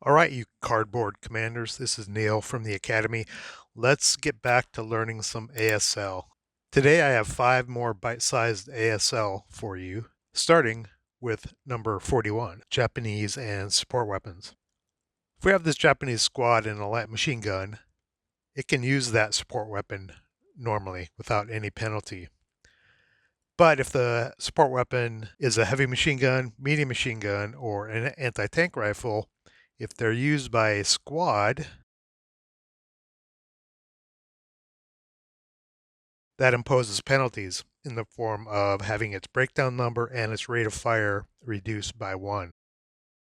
All right, you cardboard commanders, this is Neil from the Academy. Let's get back to learning some ASL. Today I have 5 more bite-sized ASL for you, starting with number 41, Japanese and support weapons. If we have this Japanese squad and a light machine gun, it can use that support weapon normally without any penalty. But if the support weapon is a heavy machine gun, medium machine gun, or an anti-tank rifle, if they're used by a squad, that imposes penalties in the form of having its breakdown number and its rate of fire reduced by 1.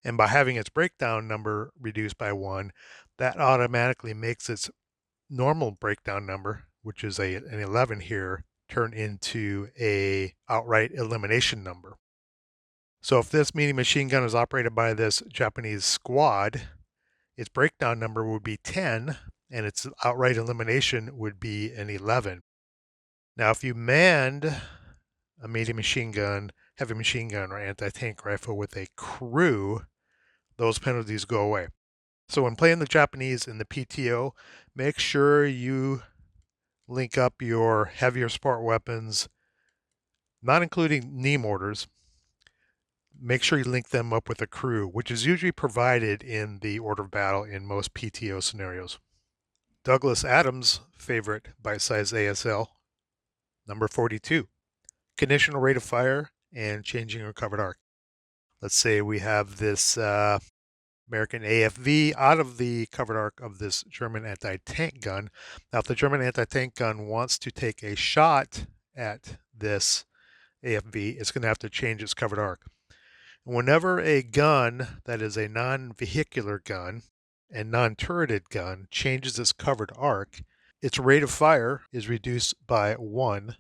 And by having its breakdown number reduced by 1, that automatically makes its normal breakdown number, which is an 11 here, turn into a outright elimination number. So if this medium machine gun is operated by this Japanese squad, its breakdown number would be 10 and its outright elimination would be an 11. Now, if you manned a medium machine gun, heavy machine gun, or anti-tank rifle with a crew, those penalties go away. So when playing the Japanese in the PTO, make sure you link up your heavier support weapons, not including knee mortars. Make sure you link them up with a crew, which is usually provided in the order of battle in most PTO scenarios. Douglas Adams' favorite bite-sized ASL, number 42, conditional rate of fire and changing recovered arc. Let's say we have this American AFV out of the covered arc of this German anti-tank gun. Now, if the German anti-tank gun wants to take a shot at this AFV, it's going to have to change its covered arc. Whenever a gun that is a non-vehicular gun and non-turreted gun changes its covered arc, its rate of fire is reduced by 1,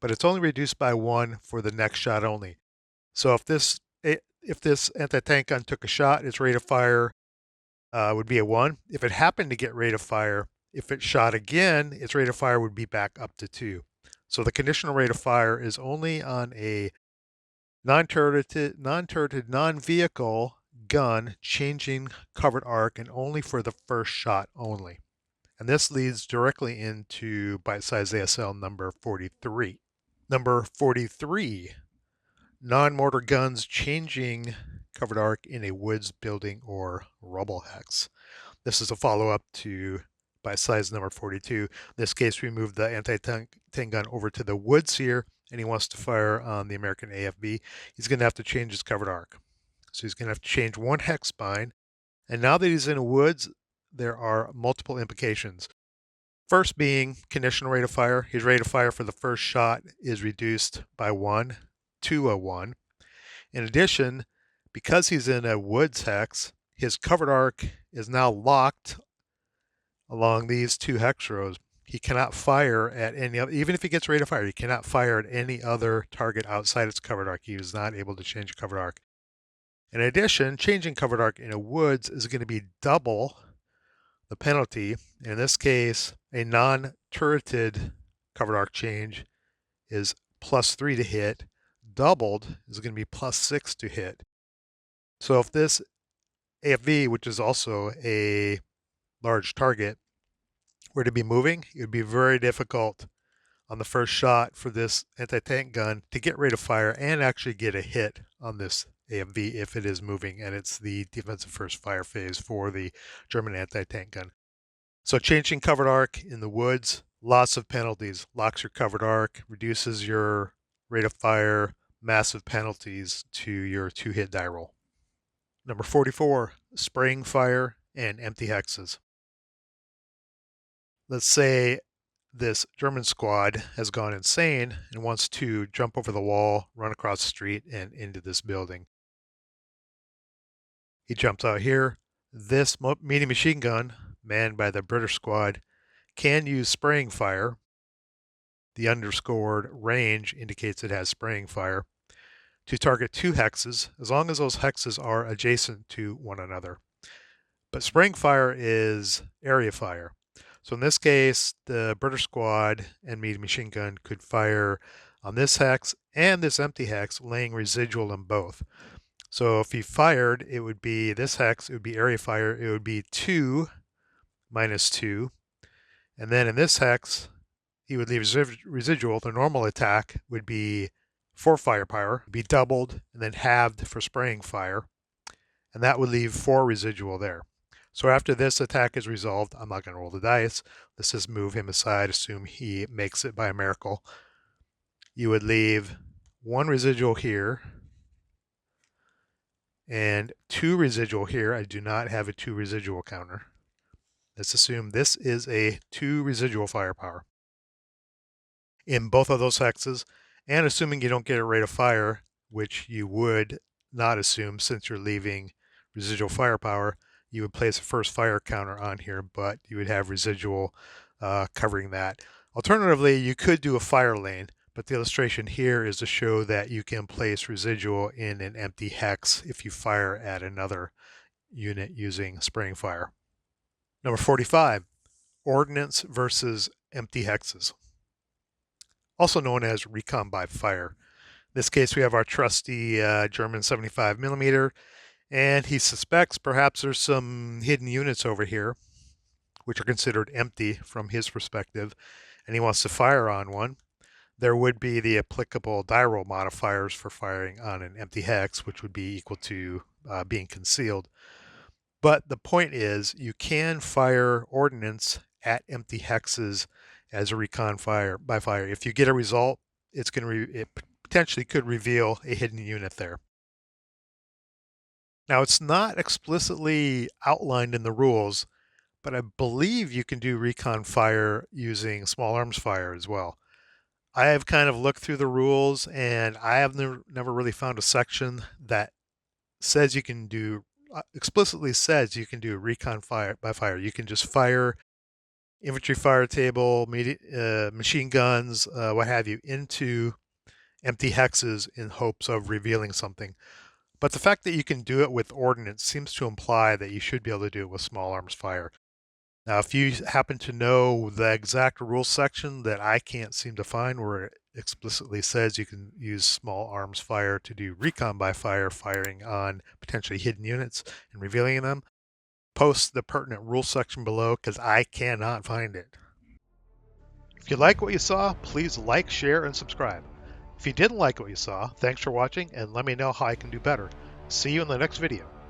but it's only reduced by 1 for the next shot only. So if this anti-tank gun took a shot, its rate of fire would be a 1. If it happened to get rate of fire, if it shot again, its rate of fire would be back up to 2. So the conditional rate of fire is only on a non-turreted, non-vehicle gun changing covered arc, and only for the first shot only. And this leads directly into bite-sized ASL number 43. Number 43, non-mortar guns changing covered arc in a woods, building, or rubble hex. This is a follow-up to bite-sized number 42. In this case, we moved the anti-tank gun over to the woods here, and he wants to fire on the American AFB. He's going to have to change his covered arc. So he's going to have to change one hex spine. And now that he's in the woods, there are multiple implications. First being conditional rate of fire. His rate of fire for the first shot is reduced by 1 to a 1. In addition, because he's in a woods hex, his covered arc is now locked along these 2 hex rows. He cannot fire at any other, even if he gets rate of fire, he cannot fire at any other target outside its covered arc. He is not able to change covered arc. In addition, changing covered arc in a woods is going to be double the penalty. In this case, a non-turreted covered arc change is +3 to hit. Doubled is going to be +6 to hit. So if this AFV, which is also a large target, were to be moving, it would be very difficult on the first shot for this anti-tank gun to get rate of fire and actually get a hit on this AFV if it is moving, and it's the defensive first fire phase for the German anti-tank gun. So changing covered arc in the woods, lots of penalties. Locks your covered arc, reduces your rate of fire, massive penalties to your 2-hit die roll. Number 44, spraying fire and empty hexes. Let's say this German squad has gone insane and wants to jump over the wall, run across the street, and into this building. He jumps out here. This medium machine gun, manned by the British squad, can use spraying fire. The underscored range indicates it has spraying fire to target 2 hexes, as long as those hexes are adjacent to one another. But spraying fire is area fire. So in this case, the British squad and medium machine gun could fire on this hex and this empty hex, laying residual in both. So if he fired, it would be this hex, it would be area fire, it would be 2 minus 2. And then in this hex, he would leave residual. The normal attack would be 4 firepower, be doubled and then halved for spraying fire. And that would leave 4 residual there. So after this attack is resolved, I'm not going to roll the dice. Let's just move him aside, assume he makes it by a miracle. You would leave 1 residual here and 2 residual here. I do not have a 2 residual counter. Let's assume this is a 2 residual firepower in both of those hexes, and assuming you don't get a rate of fire, which you would not assume since you're leaving residual firepower, you would place a first fire counter on here, but you would have residual covering that. Alternatively, you could do a fire lane, but the illustration here is to show that you can place residual in an empty hex if you fire at another unit using spraying fire. Number 45, ordnance versus empty hexes, also known as recon by fire. In this case, we have our trusty German 75mm, and he suspects perhaps there's some hidden units over here, which are considered empty from his perspective, and he wants to fire on one. There would be the applicable die roll modifiers for firing on an empty hex, which would be equal to being concealed. But the point is, you can fire ordnance at empty hexes as a recon fire by fire. If you get a result, it potentially could reveal a hidden unit there. Now, it's not explicitly outlined in the rules, but I believe you can do recon fire using small arms fire as well. I have kind of looked through the rules, and I have never really found a section that says you can do explicitly says you can do recon fire by fire. You can just fire infantry fire table, machine guns, what have you, into empty hexes in hopes of revealing something. But the fact that you can do it with ordnance seems to imply that you should be able to do it with small arms fire. Now, if you happen to know the exact rule section that I can't seem to find where it explicitly says you can use small arms fire to do recon by fire, firing on potentially hidden units and revealing them, post the pertinent rule section below because I cannot find it. If you like what you saw, please like, share, and subscribe. If you didn't like what you saw, thanks for watching and let me know how I can do better. See you in the next video.